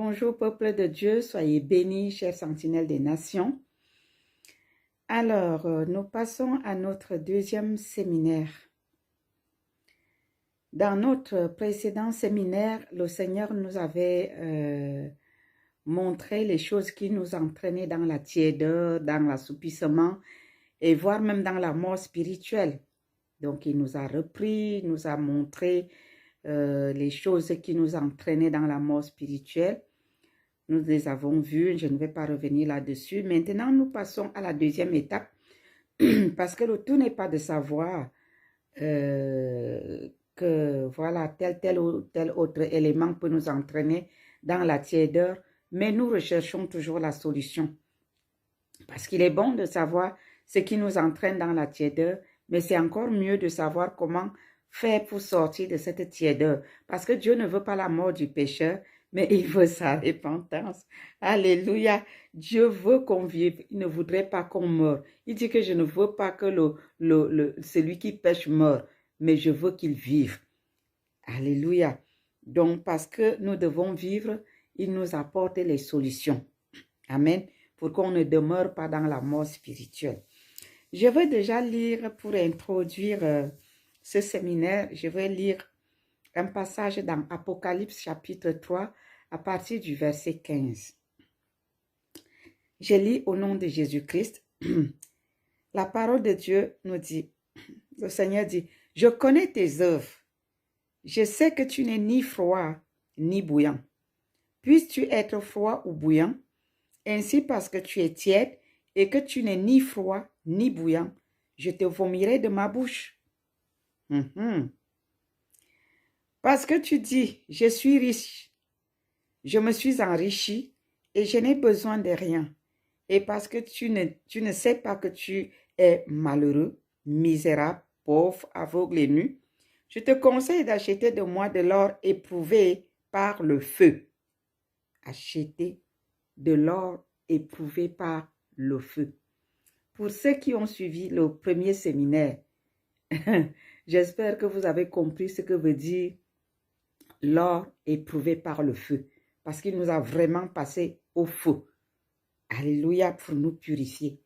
Bonjour peuple de Dieu, soyez bénis, chers sentinelles des nations. Alors, nous passons à notre deuxième séminaire. Dans notre précédent séminaire, le Seigneur nous avait montré les choses qui nous entraînaient dans la tiédeur, dans l'assoupissement et voire même dans la mort spirituelle. Donc, il nous a repris, il nous a montré les choses qui nous entraînaient dans la mort spirituelle. Nous les avons vues, je ne vais pas revenir là-dessus. Maintenant, nous passons à la deuxième étape parce que le tout n'est pas de savoir que voilà, tel ou tel autre élément peut nous entraîner dans la tiédeur, mais nous recherchons toujours la solution. Parce qu'il est bon de savoir ce qui nous entraîne dans la tiédeur, mais c'est encore mieux de savoir comment faire pour sortir de cette tiédeur. Parce que Dieu ne veut pas la mort du pécheur, mais il veut sa repentance. Alléluia. Dieu veut qu'on vive. Il ne voudrait pas qu'on meure. Il dit que je ne veux pas que celui qui pêche meure, mais je veux qu'il vive. Alléluia. Donc, parce que nous devons vivre, il nous apporte les solutions. Amen. Pour qu'on ne demeure pas dans la mort spirituelle. Je vais déjà lire pour introduire ce séminaire, je vais lire un passage dans Apocalypse chapitre 3 à partir du verset 15. Je lis au nom de Jésus-Christ. La parole de Dieu nous dit, le Seigneur dit, « Je connais tes œuvres. Je sais que tu n'es ni froid ni bouillant. Puisses-tu être froid ou bouillant? Ainsi parce que tu es tiède et que tu n'es ni froid ni bouillant, je te vomirai de ma bouche. Parce que tu dis, je suis riche, je me suis enrichi et je n'ai besoin de rien. Et parce que tu ne sais pas que tu es malheureux, misérable, pauvre, aveugle et nu, je te conseille d'acheter de moi de l'or éprouvé par le feu. Acheter de l'or éprouvé par le feu. Pour ceux qui ont suivi le premier séminaire, j'espère que vous avez compris ce que veut dire l'or éprouvé par le feu. Parce qu'il nous a vraiment passé au feu. Alléluia, pour nous purifier.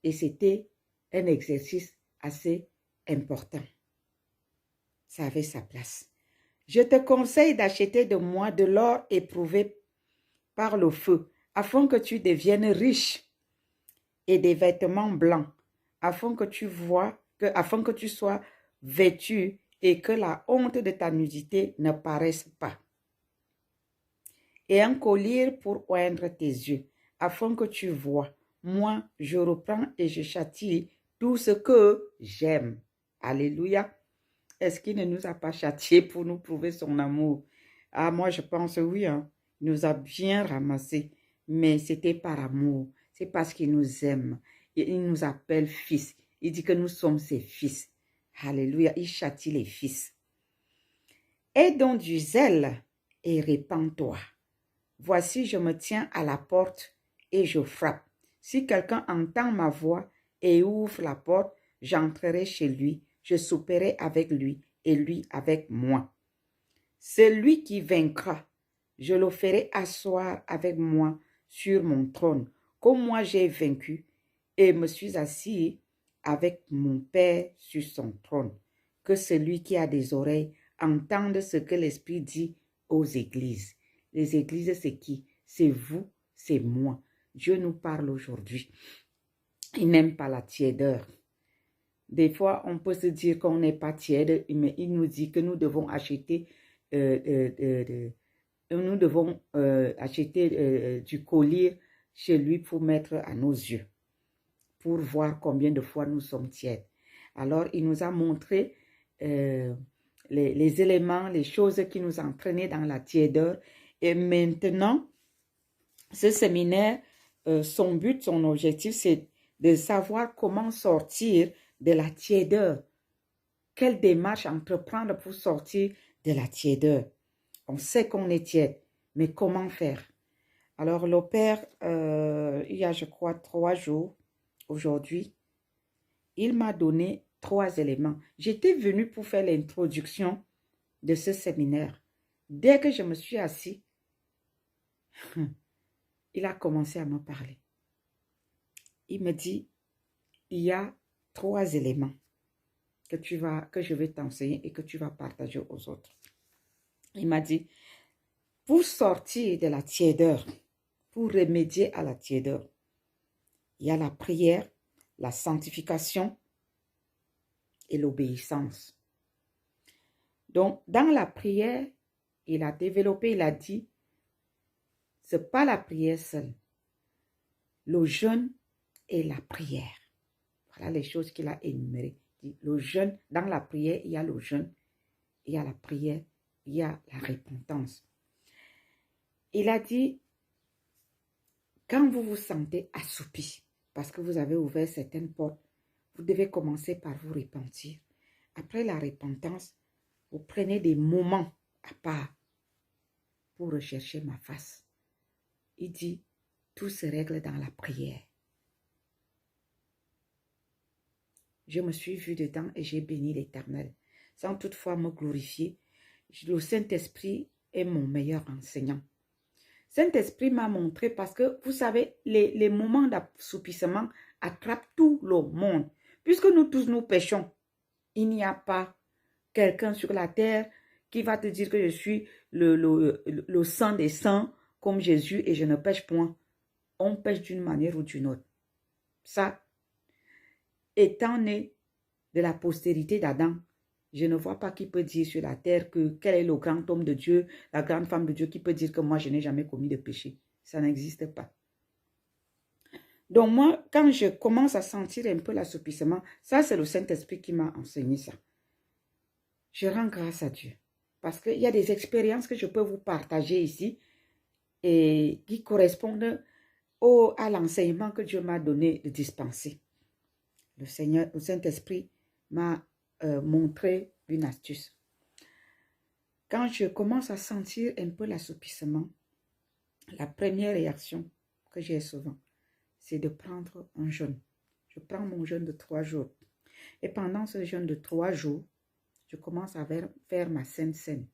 Et c'était un exercice assez important. Ça avait sa place. Je te conseille d'acheter de moi de l'or éprouvé par le feu, afin que tu deviennes riche, et des vêtements blancs, afin que tu sois vêtu et que la honte de ta nudité ne paraisse pas. Et un collier pour oindre tes yeux, afin que tu vois. Moi, je reprends et je châtie tout ce que j'aime. Alléluia. Est-ce qu'il ne nous a pas châtiés pour nous prouver son amour? Ah, moi, je pense oui. Hein. Il nous a bien ramassés, mais c'était par amour. C'est parce qu'il nous aime. Et il nous appelle fils. Il dit que nous sommes ses fils. Alléluia. Il châtie les fils. Aie donc du zèle et répands-toi. Voici, je me tiens à la porte et je frappe. Si quelqu'un entend ma voix et ouvre la porte, j'entrerai chez lui, je souperai avec lui et lui avec moi. Celui qui vaincra, je le ferai asseoir avec moi sur mon trône, comme moi j'ai vaincu et me suis assis avec mon Père sur son trône. Que celui qui a des oreilles entende ce que l'Esprit dit aux églises. Les églises, c'est qui? C'est vous, c'est moi. Dieu nous parle aujourd'hui. Il n'aime pas la tiédeur. Des fois, on peut se dire qu'on n'est pas tiède, mais il nous dit que nous devons acheter du collier chez lui pour mettre à nos yeux, pour voir combien de fois nous sommes tièdes. Alors, il nous a montré les éléments, les choses qui nous entraînaient dans la tiédeur. Et maintenant, ce séminaire, son but, son objectif, c'est de savoir comment sortir de la tiédeur. Quelle démarche entreprendre pour sortir de la tiédeur? On sait qu'on est tiède, mais comment faire? Alors, le Père, il y a, je crois, 3 jours, aujourd'hui, il m'a donné 3 éléments. J'étais venue pour faire l'introduction de ce séminaire. Dès que je me suis assise, Il a commencé à me parler. Il me dit, il y a 3 éléments que je vais t'enseigner et que tu vas partager aux autres. Il m'a dit, pour sortir de la tiédeur, pour remédier à la tiédeur, il y a la prière, la sanctification et l'obéissance. Donc, dans la prière, il a développé, il a dit, ce n'est pas la prière seule. Le jeûne et la prière. Voilà les choses qu'il a énumérées. Le jeûne, dans la prière, il y a le jeûne, il y a la prière, il y a la repentance. Il a dit, quand vous vous sentez assoupi, parce que vous avez ouvert certaines portes, vous devez commencer par vous repentir. Après la repentance, vous prenez des moments à part pour rechercher ma face. Il dit, tout se règle dans la prière. Je me suis vue dedans et j'ai béni l'Éternel, sans toutefois me glorifier. Le Saint-Esprit est mon meilleur enseignant. Saint-Esprit m'a montré parce que, vous savez, les moments d'assoupissement attrapent tout le monde. Puisque nous tous, nous péchons, il n'y a pas quelqu'un sur la terre qui va te dire que je suis le saint des saints comme Jésus et je ne pêche point. On pêche d'une manière ou d'une autre. Ça, étant né de la postérité d'Adam, je ne vois pas qui peut dire sur la terre quel est le grand homme de Dieu, la grande femme de Dieu qui peut dire que moi je n'ai jamais commis de péché. Ça n'existe pas. Donc moi, quand je commence à sentir un peu l'assoupissement, ça c'est le Saint-Esprit qui m'a enseigné ça. Je rends grâce à Dieu. Parce qu'il y a des expériences que je peux vous partager ici et qui correspondent à l'enseignement que Dieu m'a donné de dispenser. Le Saint-Esprit m'a montré une astuce. Quand je commence à sentir un peu l'assoupissement, la première réaction que j'ai souvent, c'est de prendre un jeûne. Je prends mon jeûne de 3 jours. Et pendant ce jeûne de 3 jours, je commence à faire ma Sainte Seine.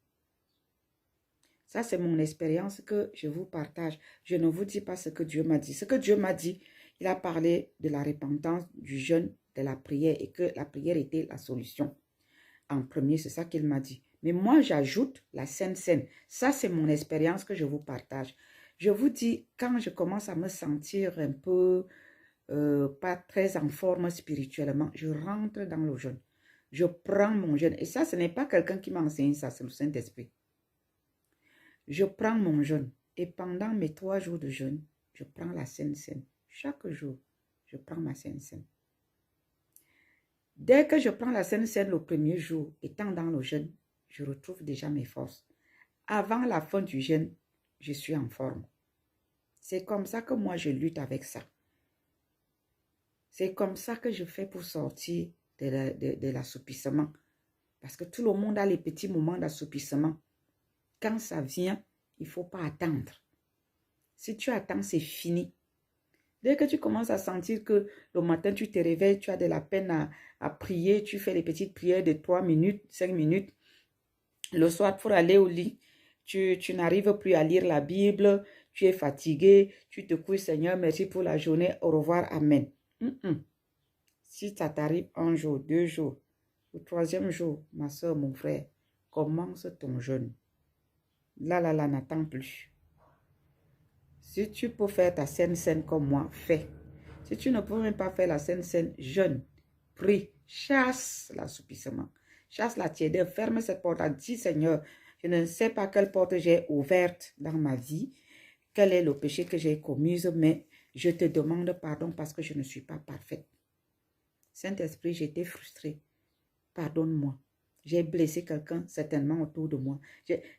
Ça, c'est mon expérience que je vous partage. Je ne vous dis pas ce que Dieu m'a dit. Ce que Dieu m'a dit, il a parlé de la repentance, du jeûne, de la prière et que la prière était la solution. En premier, c'est ça qu'il m'a dit. Mais moi, j'ajoute la Sainte Seine. Ça, c'est mon expérience que je vous partage. Je vous dis, quand je commence à me sentir un peu pas très en forme spirituellement, je rentre dans le jeûne. Je prends mon jeûne. Et ça, ce n'est pas quelqu'un qui m'a enseigné ça, c'est le Saint-Esprit. Je prends mon jeûne. Et pendant mes 3 jours de jeûne, je prends la Sainte Seine. Chaque jour, je prends ma Sainte Seine. Dès que je prends la Sainte Seine le premier jour, étant dans le jeûne, je retrouve déjà mes forces. Avant la fin du jeûne, je suis en forme. C'est comme ça que moi, je lutte avec ça. C'est comme ça que je fais pour sortir de l'assoupissement. Parce que tout le monde a les petits moments d'assoupissement. Quand ça vient, il ne faut pas attendre. Si tu attends, c'est fini. Dès que tu commences à sentir que le matin, tu te réveilles, tu as de la peine à prier, tu fais les petites prières de 3 minutes, 5 minutes. Le soir, pour aller au lit, tu n'arrives plus à lire la Bible, tu es fatigué, tu te couches, Seigneur, merci pour la journée, au revoir, amen. Si ça t'arrive 1 jour, 2 jours, au 3e jour, ma soeur, mon frère, commence ton jeûne. Là, n'attends plus. Si tu peux faire ta Sainte Seine comme moi, fais. Si tu ne peux même pas faire la Sainte Seine, jeûne, prie, chasse l'assoupissement, chasse la tiédeur, ferme cette porte, dis Seigneur, je ne sais pas quelle porte j'ai ouverte dans ma vie, quel est le péché que j'ai commis, mais je te demande pardon parce que je ne suis pas parfaite. Saint-Esprit, j'étais frustrée. Pardonne-moi. J'ai blessé quelqu'un certainement autour de moi.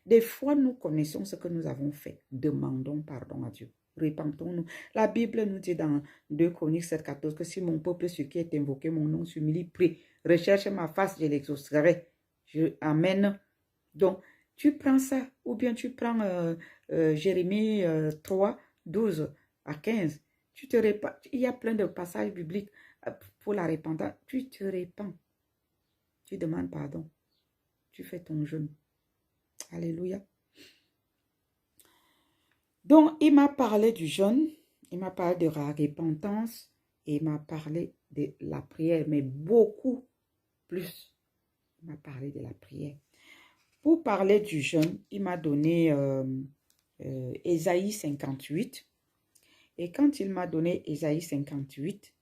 Des fois, nous connaissons ce que nous avons fait. Demandons pardon à Dieu. Repentons-nous. La Bible nous dit dans 2 Chroniques 7,14 que si mon peuple, ce qui est invoqué, mon nom s'humilie, prie, recherche ma face, je l'exaucerai. Amen. Donc, tu prends ça, ou bien tu prends Jérémie 3, 12 à 15. Tu te répands. Il y a plein de passages bibliques pour la repentance. Tu te répands. Tu demandes pardon. Tu fais ton jeûne. Alléluia. Donc, il m'a parlé du jeûne, il m'a parlé de la repentance et il m'a parlé de la prière, mais beaucoup plus. Il m'a parlé de la prière. Pour parler du jeûne, il m'a donné Ésaïe 58. Et quand il m'a donné Ésaïe 58,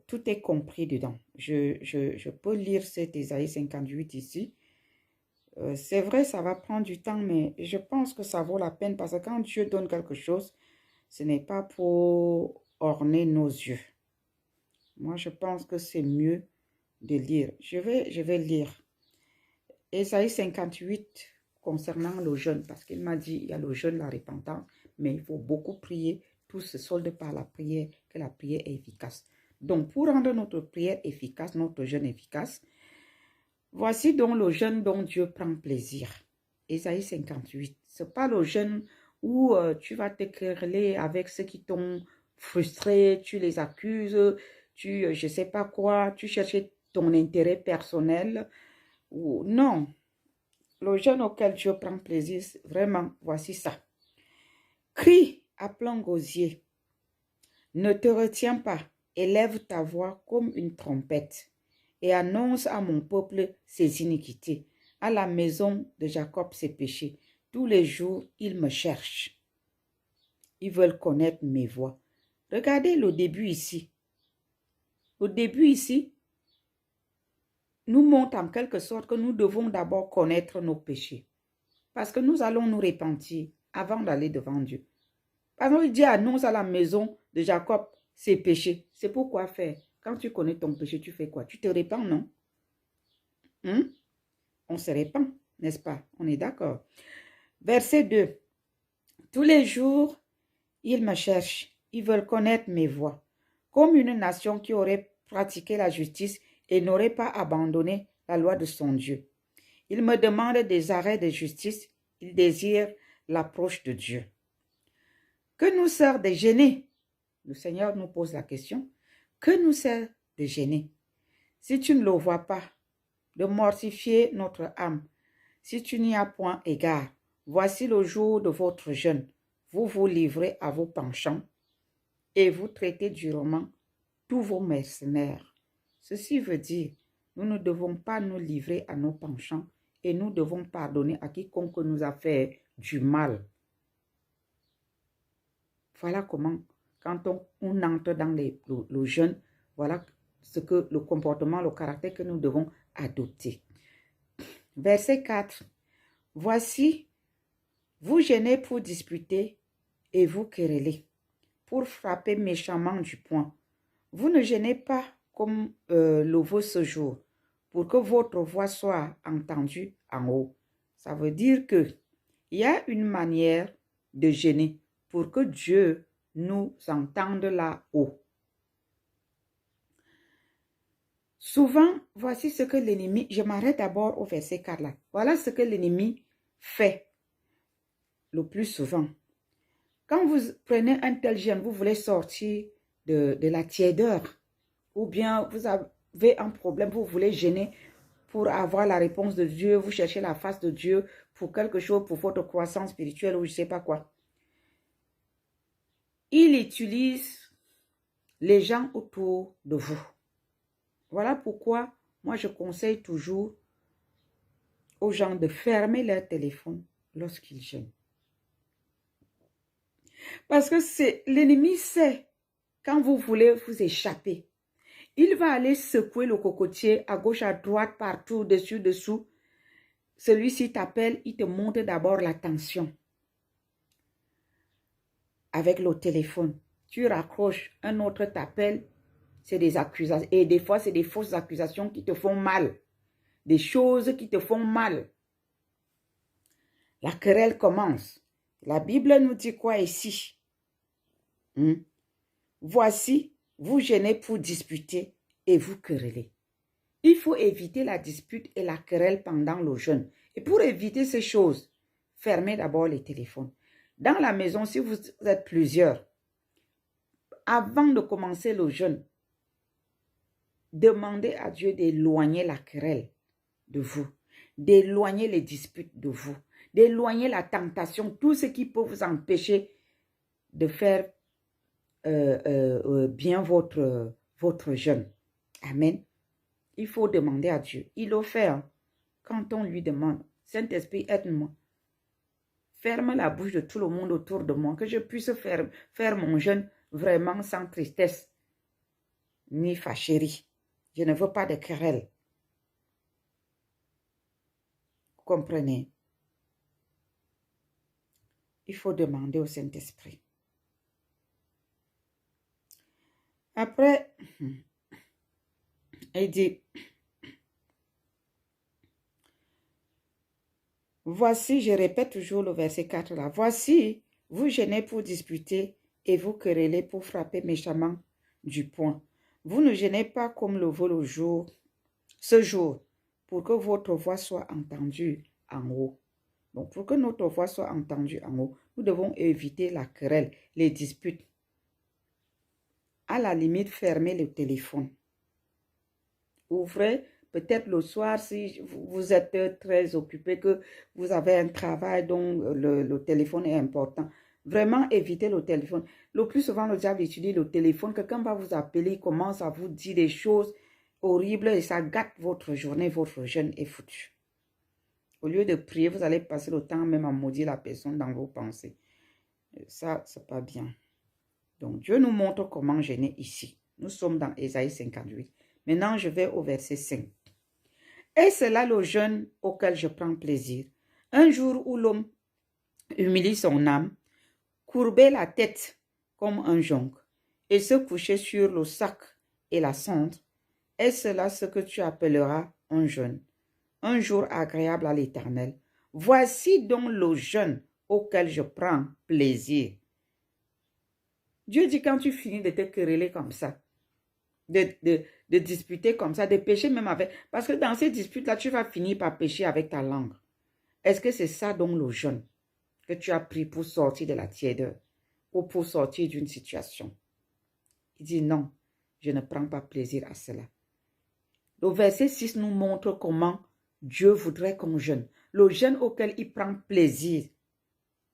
tout est compris dedans. Je peux lire cet Ésaïe 58 ici. C'est vrai, ça va prendre du temps, mais je pense que ça vaut la peine parce que quand Dieu donne quelque chose, ce n'est pas pour orner nos yeux. Moi, je pense que c'est mieux de lire. Je vais lire. Ésaïe 58 concernant le jeûne, parce qu'il m'a dit, il y a le jeûne, la repentance, mais il faut beaucoup prier. Tout se solde par la prière, que la prière est efficace. Donc, pour rendre notre prière efficace, notre jeûne efficace, voici donc le jeûne dont Dieu prend plaisir. Ésaïe 58. Ce n'est pas le jeûne où tu vas te quereller avec ceux qui t'ont frustré, tu les accuses, je ne sais pas quoi, tu cherches ton intérêt personnel. Non, le jeûne auquel Dieu prend plaisir, vraiment, voici ça. Crie à plein gosier, ne te retiens pas, élève ta voix comme une trompette et annonce à mon peuple ses iniquités, à la maison de Jacob ses péchés. Tous les jours, ils me cherchent. Ils veulent connaître mes voies. Regardez le début ici. Le début ici nous montre en quelque sorte que nous devons d'abord connaître nos péchés. Parce que nous allons nous repentir avant d'aller devant Dieu. Par exemple, il dit annonce à la maison de Jacob ses péchés. C'est pourquoi faire. Quand tu connais ton péché, tu fais quoi? Tu te répands, non? On se répand, n'est-ce pas? On est d'accord. Verset 2. Tous les jours, ils me cherchent. Ils veulent connaître mes voies. Comme une nation qui aurait pratiqué la justice et n'aurait pas abandonné la loi de son Dieu. Ils me demandent des arrêts de justice. Ils désirent l'approche de Dieu. Que nous sert de gêner? Le Seigneur nous pose la question. Que nous sert de gêner? Si tu ne le vois pas, de mortifier notre âme, si tu n'y as point égard, voici le jour de votre jeûne. Vous vous livrez à vos penchants et vous traitez durement tous vos mercenaires. Ceci veut dire, nous ne devons pas nous livrer à nos penchants et nous devons pardonner à quiconque nous a fait du mal. Voilà comment, quand on entre dans le jeûne, voilà ce que le comportement, le caractère que nous devons adopter. Verset 4. Voici, vous gênez pour disputer et vous querellez, pour frapper méchamment du poing. Vous ne gênez pas comme le vaut ce jour, pour que votre voix soit entendue en haut. Ça veut dire que il y a une manière de gêner pour que Dieu nous entende là-haut. Souvent, voici ce que l'ennemi, je m'arrête d'abord au verset 4 là. Voilà ce que l'ennemi fait le plus souvent. Quand vous prenez un tel jeûne, vous voulez sortir de la tiédeur, ou bien vous avez un problème, vous voulez jeûner pour avoir la réponse de Dieu, vous cherchez la face de Dieu pour quelque chose, pour votre croissance spirituelle ou je ne sais pas quoi. Il utilise les gens autour de vous. Voilà pourquoi moi je conseille toujours aux gens de fermer leur téléphone lorsqu'ils jeûnent. Parce que l'ennemi sait quand vous voulez vous échapper. Il va aller secouer le cocotier à gauche, à droite, partout, dessus, dessous. Celui-ci t'appelle, il te montre d'abord la tension. Avec le téléphone, tu raccroches, un autre t'appelle, c'est des accusations. Et des fois, c'est des fausses accusations qui te font mal. Des choses qui te font mal. La querelle commence. La Bible nous dit quoi ici? Voici, vous gênez pour disputer et vous querellez. Il faut éviter la dispute et la querelle pendant le jeûne. Et pour éviter ces choses, fermez d'abord les téléphones. Dans la maison, si vous êtes plusieurs, avant de commencer le jeûne, demandez à Dieu d'éloigner la querelle de vous, d'éloigner les disputes de vous, d'éloigner la tentation, tout ce qui peut vous empêcher de faire bien votre jeûne. Amen. Il faut demander à Dieu. Il le fait hein, quand on lui demande, Saint-Esprit, aide-moi. Ferme la bouche de tout le monde autour de moi, que je puisse faire mon jeûne vraiment sans tristesse ni fâcherie. Je ne veux pas de querelle. Vous comprenez? Il faut demander au Saint-Esprit. Après, il dit, voici, je répète toujours le verset 4 là, voici, vous gênez pour disputer et vous querellez pour frapper méchamment du poing. Vous ne gênez pas comme le veut le jour, ce jour, pour que votre voix soit entendue en haut. Donc, pour que notre voix soit entendue en haut, nous devons éviter la querelle, les disputes. À la limite, fermez le téléphone. Ouvrez, peut-être le soir, si vous êtes très occupé, que vous avez un travail dont le téléphone est important. Vraiment, évitez le téléphone. Le plus souvent, le diable utilise le téléphone. Quelqu'un va vous appeler, il commence à vous dire des choses horribles et ça gâte votre journée, votre jeûne est foutu. Au lieu de prier, vous allez passer le temps même à maudire la personne dans vos pensées. Ça, c'est pas bien. Donc, Dieu nous montre comment jeûner ici. Nous sommes dans Ésaïe 58. Maintenant, je vais au verset 5. Et c'est là le jeûne auquel je prends plaisir. Un jour où l'homme humilie son âme, courber la tête comme un jonc et se coucher sur le sac et la cendre, est-ce là ce que tu appelleras un jeûne, un jour agréable à l'Éternel? Voici donc le jeûne auquel je prends plaisir. Dieu dit quand tu finis de te quereller comme ça, de disputer comme ça, de pécher même avec... Parce que dans ces disputes-là, tu vas finir par pécher avec ta langue. Est-ce que c'est ça donc le jeûne que tu as pris pour sortir de la tiédeur ou pour sortir d'une situation? Il dit non, je ne prends pas plaisir à cela. Le verset 6 nous montre comment Dieu voudrait qu'on jeûne. Le jeûne auquel il prend plaisir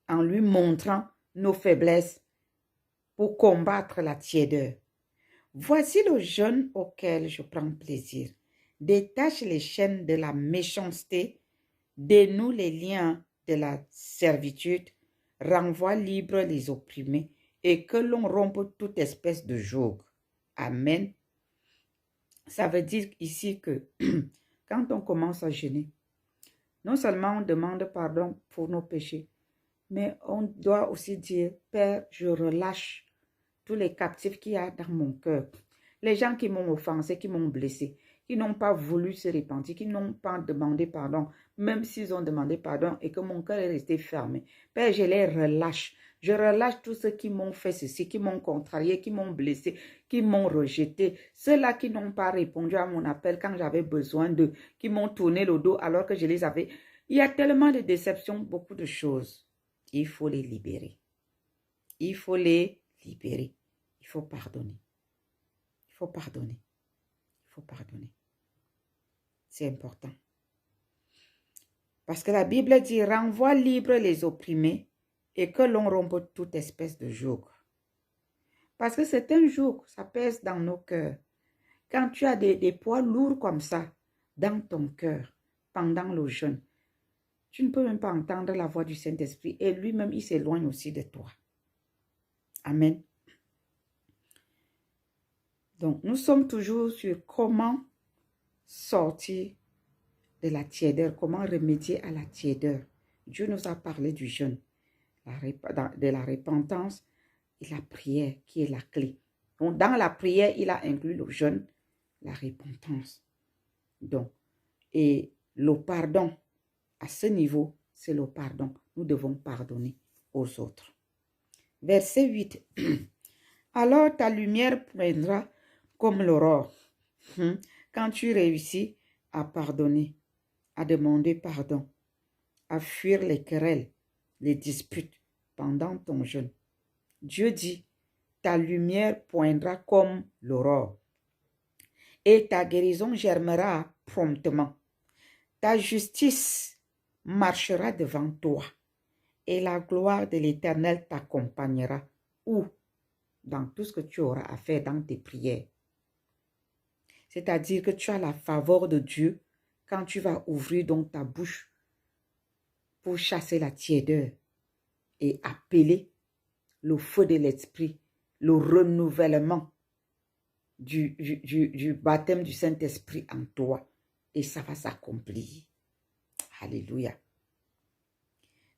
en lui montrant nos faiblesses pour combattre la tiédeur. Voici le jeûne auquel je prends plaisir. Détache les chaînes de la méchanceté, dénoue les liens de la servitude, renvoie libre les opprimés et que l'on rompe toute espèce de joug. Amen. Ça veut dire ici que quand on commence à jeûner, non seulement on demande pardon pour nos péchés, mais on doit aussi dire, Père, je relâche tous les captifs qu'il y a dans mon cœur. Les gens qui m'ont offensé, qui m'ont blessé, qui n'ont pas voulu se repentir, qui n'ont pas demandé pardon, même s'ils ont demandé pardon et que mon cœur est resté fermé. Père, je les relâche. Je relâche tous ceux qui m'ont fait ceci, qui m'ont contrarié, qui m'ont blessé, qui m'ont rejeté. Ceux-là qui n'ont pas répondu à mon appel quand j'avais besoin d'eux, qui m'ont tourné le dos alors que je les avais. Il y a tellement de déceptions, beaucoup de choses. Il faut les libérer. Il faut les libérer. Il faut pardonner. Il faut pardonner. Il faut pardonner. C'est important. Parce que la Bible dit, renvoie libre les opprimés et que l'on rompe toute espèce de joug. Parce que c'est un joug, ça pèse dans nos cœurs. Quand tu as des poids lourds comme ça dans ton cœur pendant le jeûne, tu ne peux même pas entendre la voix du Saint-Esprit et lui-même, il s'éloigne aussi de toi. Amen. Donc, nous sommes toujours sur comment sortir de la tiédeur, comment remédier à la tiédeur. Dieu nous a parlé du jeûne, de la repentance et la prière qui est la clé. Donc, dans la prière, il a inclus le jeûne, la repentance. Donc, et le pardon, à ce niveau, c'est le pardon. Nous devons pardonner aux autres. Verset 8. Alors ta lumière prendra comme l'aurore. Quand tu réussis à pardonner, à demander pardon, à fuir les querelles, les disputes pendant ton jeûne, Dieu dit, ta lumière poindra comme l'aurore et ta guérison germera promptement. Ta justice marchera devant toi et la gloire de l'Éternel t'accompagnera. Où? Dans tout ce que tu auras à faire dans tes prières. C'est-à-dire que tu as la faveur de Dieu quand tu vas ouvrir donc ta bouche pour chasser la tiédeur et appeler le feu de l'esprit, le renouvellement du baptême du Saint-Esprit en toi. Et ça va s'accomplir. Alléluia.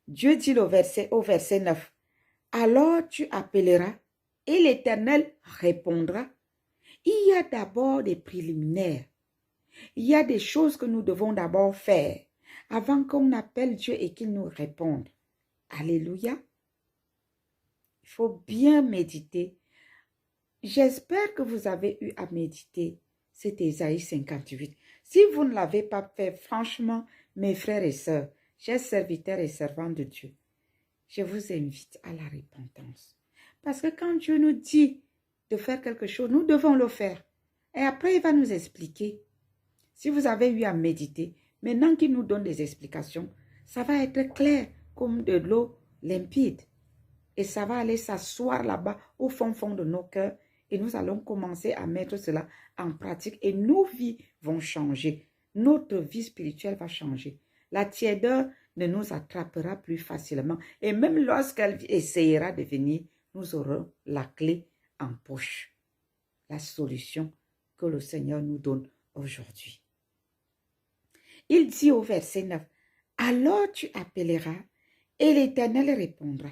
Dieu dit au verset 9, alors tu appelleras et l'Éternel répondra. Il y a d'abord des préliminaires. Il y a des choses que nous devons d'abord faire avant qu'on appelle Dieu et qu'il nous réponde. Alléluia. Il faut bien méditer. J'espère que vous avez eu à méditer cet Ésaïe 58. Si vous ne l'avez pas fait, franchement, mes frères et sœurs, chers serviteurs et servantes de Dieu, je vous invite à la repentance. Parce que quand Dieu nous dit de faire quelque chose, nous devons le faire. Et après, il va nous expliquer. Si vous avez eu à méditer, maintenant qu'il nous donne des explications, ça va être clair comme de l'eau limpide. Et ça va aller s'asseoir là-bas au fond de nos cœurs. Et nous allons commencer à mettre cela en pratique. Et nos vies vont changer. Notre vie spirituelle va changer. La tiédeur ne nous attrapera plus facilement. Et même lorsqu'elle essayera de venir, nous aurons la clé en poche. La solution que le Seigneur nous donne aujourd'hui. Il dit au verset 9, « Alors tu appelleras et l'Éternel répondra.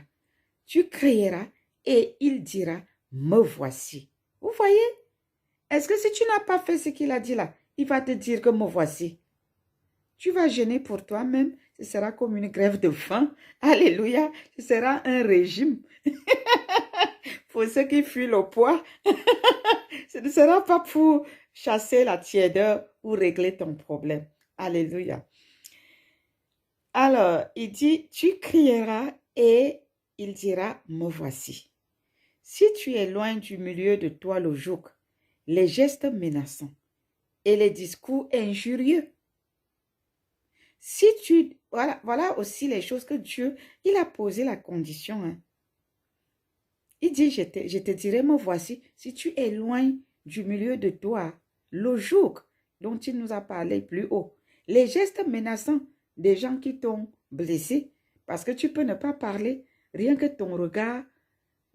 Tu crieras et il dira, « Me voici. » Vous voyez? Est-ce que si tu n'as pas fait ce qu'il a dit là, il va te dire que me voici? Tu vas jeûner pour toi-même. Ce sera comme une grève de faim. Alléluia. Ce sera un régime. Pour ceux qui fuient le poids. Ce ne sera pas pour chasser la tiédeur ou régler ton problème. Alléluia. Alors, il dit, tu crieras et il dira, me voici. Si tu es loin du milieu de toi le joug, les gestes menaçants et les discours injurieux, si tu, voilà aussi les choses que Dieu, il a posé la condition. Hein. Il dit, je te dirai, me voici, si tu es loin du milieu de toi, le joug dont il nous a parlé plus haut, les gestes menaçants des gens qui t'ont blessé, parce que tu peux ne pas parler, rien que ton regard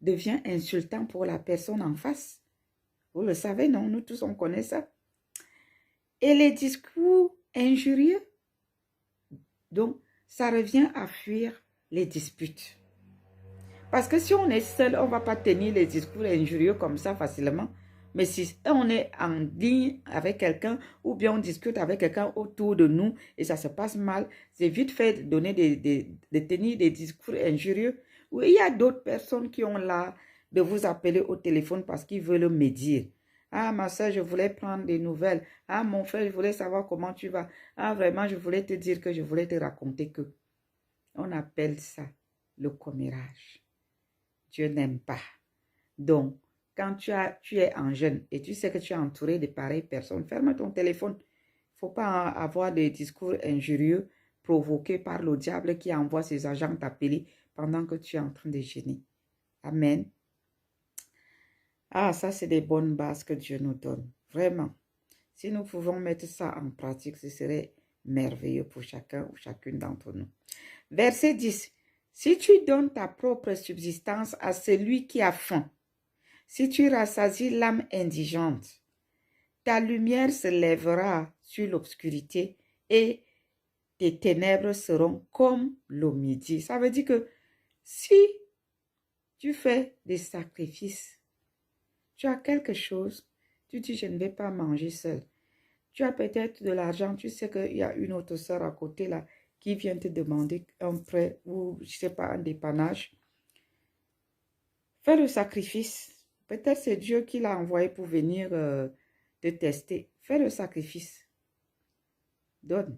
devient insultant pour la personne en face. Vous le savez, non? Nous tous, on connaît ça. Et les discours injurieux, donc, ça revient à fuir les disputes. Parce que si on est seul, on ne va pas tenir les discours injurieux comme ça facilement. Mais si on est en ligne avec quelqu'un ou bien on discute avec quelqu'un autour de nous et ça se passe mal, c'est vite fait de donner de tenir des discours injurieux. Ou il y a d'autres personnes qui ont là de vous appeler au téléphone parce qu'ils veulent me dire. Ah, ma soeur, je voulais prendre des nouvelles. Ah, mon frère, je voulais savoir comment tu vas. Ah, vraiment, je voulais te dire que je voulais te raconter que. On appelle ça le commérage. Dieu n'aime pas. Donc, quand tu es en jeûne et tu sais que tu es entouré de pareilles personnes, ferme ton téléphone. Il ne faut pas avoir des discours injurieux provoqués par le diable qui envoie ses agents t'appeler pendant que tu es en train de jeûner. Amen. Ah, ça, c'est des bonnes bases que Dieu nous donne. Vraiment. Si nous pouvons mettre ça en pratique, ce serait merveilleux pour chacun ou chacune d'entre nous. Verset 10. Si tu donnes ta propre subsistance à celui qui a faim, si tu rassasies l'âme indigente, ta lumière se lèvera sur l'obscurité et tes ténèbres seront comme le midi. Ça veut dire que si tu fais des sacrifices, tu as quelque chose, tu dis je ne vais pas manger seul. Tu as peut-être de l'argent, tu sais qu'il y a une autre soeur à côté là qui vient te demander un prêt ou je ne sais pas un dépannage. Fais le sacrifice. Peut-être c'est Dieu qui l'a envoyé pour venir te tester. Fais le sacrifice. Donne.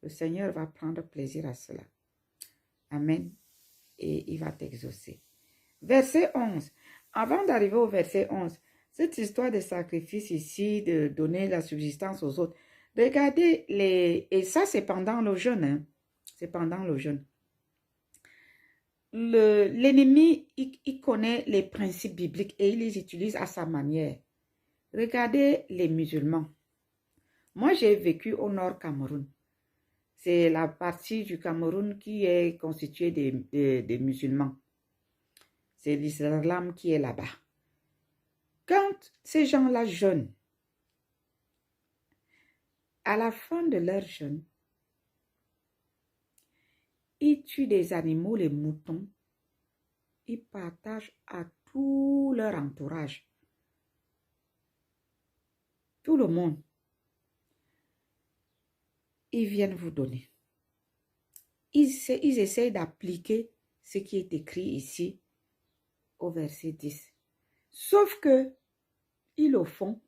Le Seigneur va prendre plaisir à cela. Amen. Et il va t'exaucer. Verset 11. Avant d'arriver au verset 11, cette histoire de sacrifice ici, de donner la subsistance aux autres, Regardez et ça c'est pendant le jeûne, hein. C'est pendant le jeûne. L'ennemi, il connaît les principes bibliques et il les utilise à sa manière. Regardez les musulmans. Moi, j'ai vécu au nord Cameroun. C'est la partie du Cameroun qui est constituée des musulmans. C'est l'islam qui est là-bas. Quand ces gens-là jeûnent, à la fin de leur jeûne, ils tuent des animaux, les moutons. Ils partagent à tout leur entourage. Tout le monde. Ils viennent vous donner. Ils essayent d'appliquer ce qui est écrit ici au verset 10. Sauf que ils le font,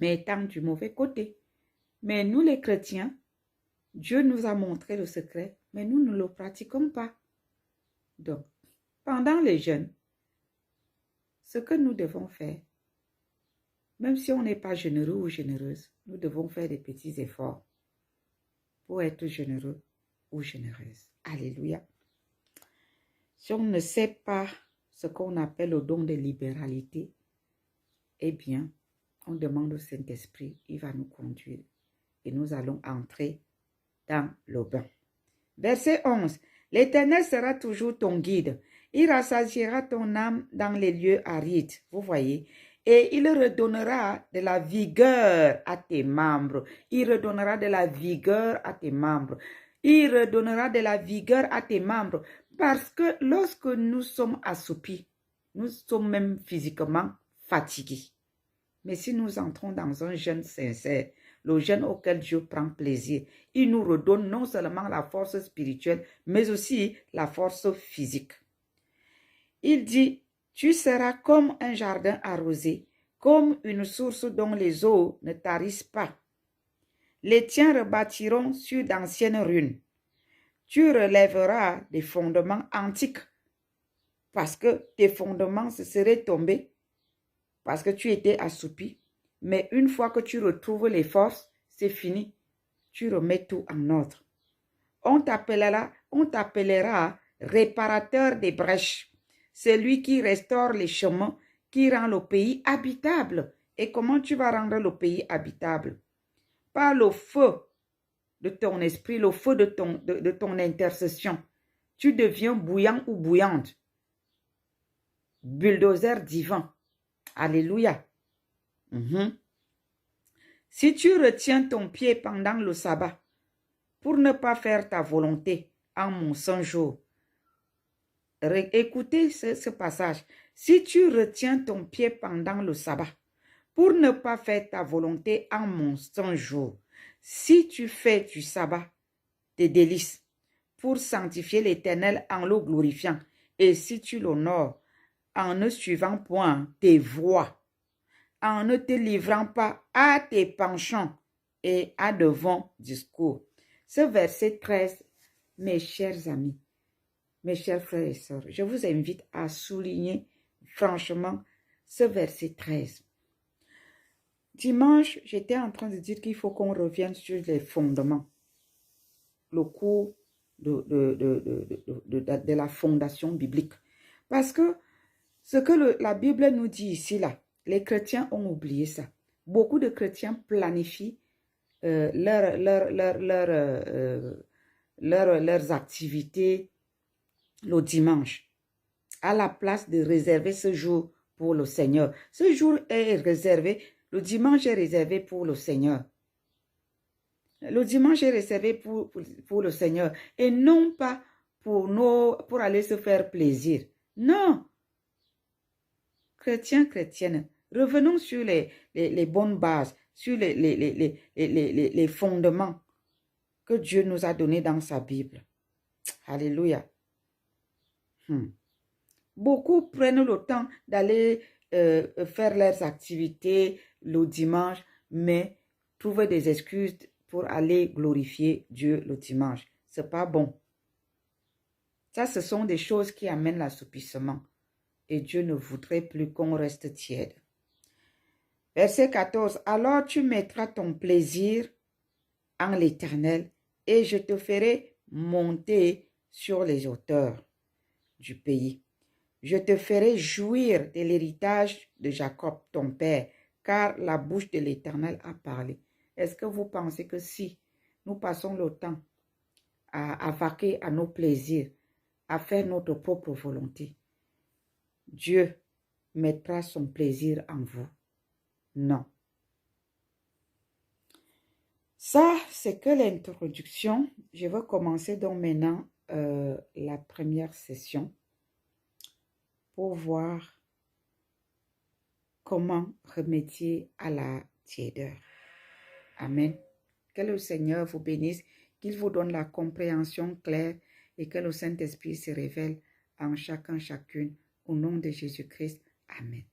mais étant du mauvais côté. Mais nous les chrétiens, Dieu nous a montré le secret, mais nous ne le pratiquons pas. Donc, pendant les jeûnes, ce que nous devons faire, même si on n'est pas généreux ou généreuse, nous devons faire des petits efforts pour être généreux ou généreuse. Alléluia. Si on ne sait pas ce qu'on appelle le don de libéralité, eh bien, on demande au Saint-Esprit, il va nous conduire et nous allons entrer dans le bain. Verset 11. L'Éternel sera toujours ton guide. Il rassasiera ton âme dans les lieux arides. Vous voyez. Et il redonnera de la vigueur à tes membres. Il redonnera de la vigueur à tes membres. Il redonnera de la vigueur à tes membres. Parce que lorsque nous sommes assoupis, nous sommes même physiquement fatigués. Mais si nous entrons dans un jeûne sincère, le jeûne auquel Dieu prend plaisir, il nous redonne non seulement la force spirituelle, mais aussi la force physique. Il dit, tu seras comme un jardin arrosé, comme une source dont les eaux ne tarissent pas. Les tiens rebâtiront sur d'anciennes ruines. Tu relèveras des fondements antiques, parce que tes fondements se seraient tombés, parce que tu étais assoupi. Mais une fois que tu retrouves les forces, c'est fini. Tu remets tout en ordre. On t'appellera réparateur des brèches. Celui qui restaure les chemins, qui rend le pays habitable. Et comment tu vas rendre le pays habitable? Par le feu de ton esprit, le feu de ton intercession. Tu deviens bouillant ou bouillante. Bulldozer divin. Alléluia. Si tu retiens ton pied pendant le sabbat, pour ne pas faire ta volonté en mon saint jour, écoutez ce passage. Si tu retiens ton pied pendant le sabbat, pour ne pas faire ta volonté en mon saint jour, si tu fais du sabbat tes délices, pour sanctifier l'Éternel en le glorifiant, et si tu l'honores en ne suivant point tes voies, en ne te livrant pas à tes penchants et à de vains discours. Ce verset 13, mes chers amis, mes chers frères et sœurs, je vous invite à souligner franchement ce verset 13. Dimanche, j'étais en train de dire qu'il faut qu'on revienne sur les fondements, le cours de la fondation biblique. Parce que ce que la Bible nous dit ici, là, les chrétiens ont oublié ça. Beaucoup de chrétiens planifient leurs activités le dimanche, à la place de réserver ce jour pour le Seigneur. Ce jour est réservé, le dimanche est réservé pour le Seigneur. Le dimanche est réservé pour le Seigneur et non pas pour aller se faire plaisir. Non. Chrétiens, chrétiennes, revenons sur les bonnes bases, sur les fondements que Dieu nous a donnés dans sa Bible. Alléluia. Beaucoup prennent le temps d'aller faire leurs activités le dimanche, mais trouvent des excuses pour aller glorifier Dieu le dimanche. Ce n'est pas bon. Ça, ce sont des choses qui amènent l'assoupissement. Et Dieu ne voudrait plus qu'on reste tiède. Verset 14. Alors tu mettras ton plaisir en l'Éternel et je te ferai monter sur les hauteurs du pays. Je te ferai jouir de l'héritage de Jacob, ton père, car la bouche de l'Éternel a parlé. Est-ce que vous pensez que si nous passons le temps à vaquer à nos plaisirs, à faire notre propre volonté, Dieu mettra son plaisir en vous? Non. Ça, c'est que l'introduction. Je vais commencer donc maintenant la première session pour voir comment remédier à la tiédeur. Amen. Que le Seigneur vous bénisse, qu'il vous donne la compréhension claire et que le Saint-Esprit se révèle en chacun, chacune. Au nom de Jésus-Christ. Amen.